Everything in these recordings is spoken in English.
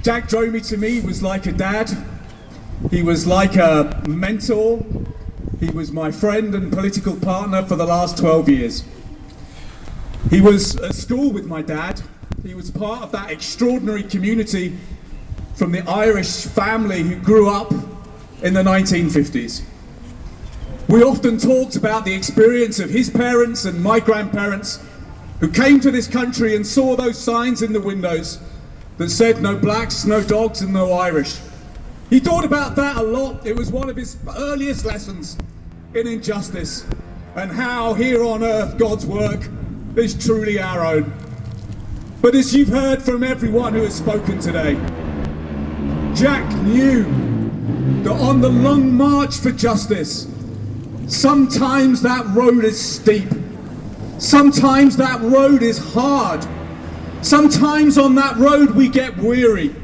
Jack Dromey to me was like a dad. He was like a mentor. He was my friend and political partner for the last 12 years. He was at school with my dad. He was part of that extraordinary community from the Irish family who grew up in the 1950s. We often talked about the experience of his parents and my grandparents who came to this country and saw those signs in the windows that said no blacks, no dogs and no Irish. He thought about that a lot. It was one of his earliest lessons in injustice and how here on earth God's work is truly our own. But as you've heard from everyone who has spoken today, Jack knew that on the long march for justice, sometimes that road is steep. Sometimes that road is hard. Sometimes on that road we get weary.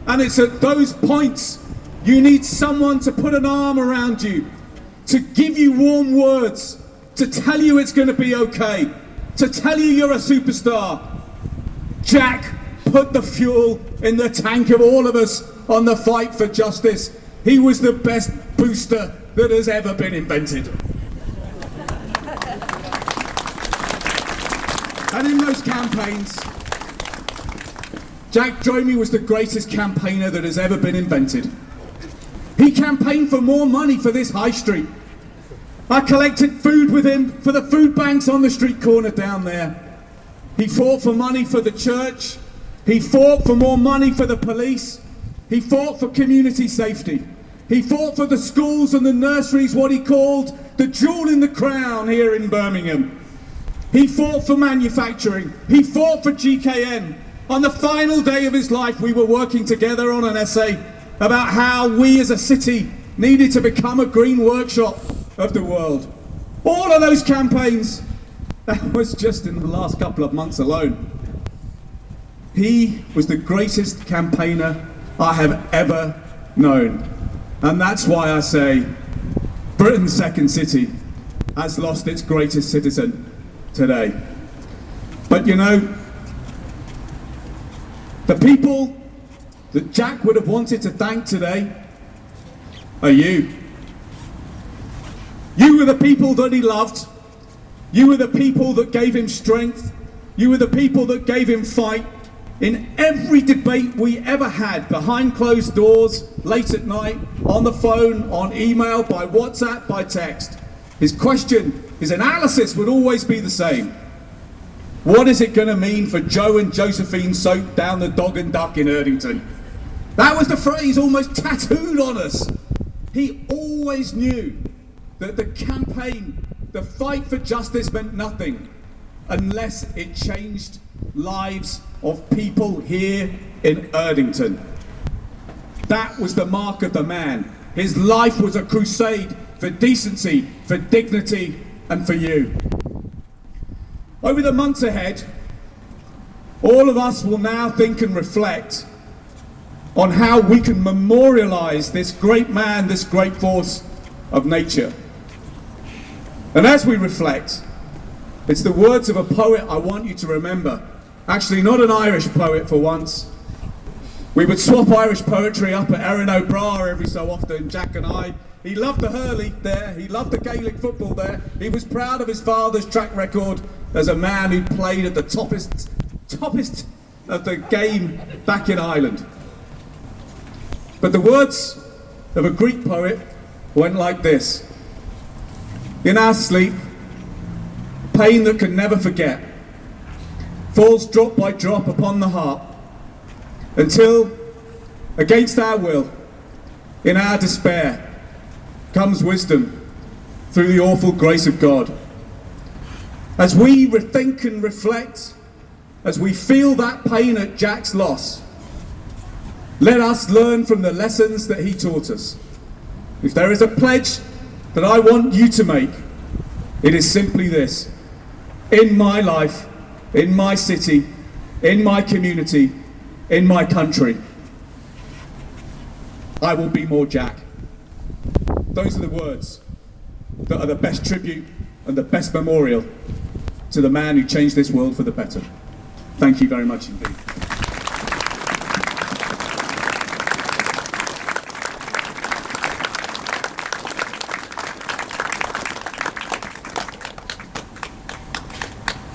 And it's at those points you need someone to put an arm around you, to give you warm words, to tell you it's going to be okay, to tell you you're a superstar. Jack put the fuel in the tank of all of us on the fight for justice. He was the best booster that has ever been invented. And in those campaigns, Jack Dromey was the greatest campaigner that has ever been invented. He campaigned for more money for this high street. I collected food with him for the food banks on the street corner down there. He fought for money for the church. He fought for more money for the police. He fought for community safety. He fought for the schools and the nurseries, what he called the jewel in the crown here in Birmingham. He fought for manufacturing. He fought for GKN. On the final day of his life, we were working together on an essay about how we as a city needed to become a green workshop of the world. All of those campaigns, that was just in the last couple of months alone. He was the greatest campaigner I have ever known. And that's why I say Britain's second city has lost its greatest citizen today. But you know, the people that Jack would have wanted to thank today are you. You were the people that he loved. You were the people that gave him strength. You were the people that gave him fight. In every debate we ever had, behind closed doors, late at night, on the phone, on email, by WhatsApp, by text, his question, his analysis would always be the same. What is it going to mean for Joe and Josephine soaked down the dog and duck in Erdington? That was the phrase almost tattooed on us. He always knew that the campaign, the fight for justice meant nothing unless it changed lives of people here in Erdington. That was the mark of the man. His life was a crusade for decency, for dignity, and for you. Over the months ahead, all of us will now think and reflect on how we can memorialize this great man, this great force of nature. And as we reflect, it's the words of a poet I want you to remember. Actually, not an Irish poet for once. We would swap Irish poetry up at Erin O'Brien every so often, Jack and I. He loved the hurley there, he loved the Gaelic football there. He was proud of his father's track record as a man who played at the toppest of the game back in Ireland. But the words of a Greek poet went like this. In our sleep, pain that can never forget falls drop by drop upon the heart until, against our will, in our despair, comes wisdom through the awful grace of God. As we rethink and reflect, as we feel that pain at Jack's loss, let us learn from the lessons that he taught us. If there is a pledge that I want you to make, it is simply this. In my life, in my city, in my community, in my country, I will be more Jack. Those are the words that are the best tribute and the best memorial to the man who changed this world for the better. Thank you very much indeed.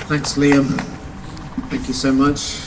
Thanks, Liam. Thank you so much.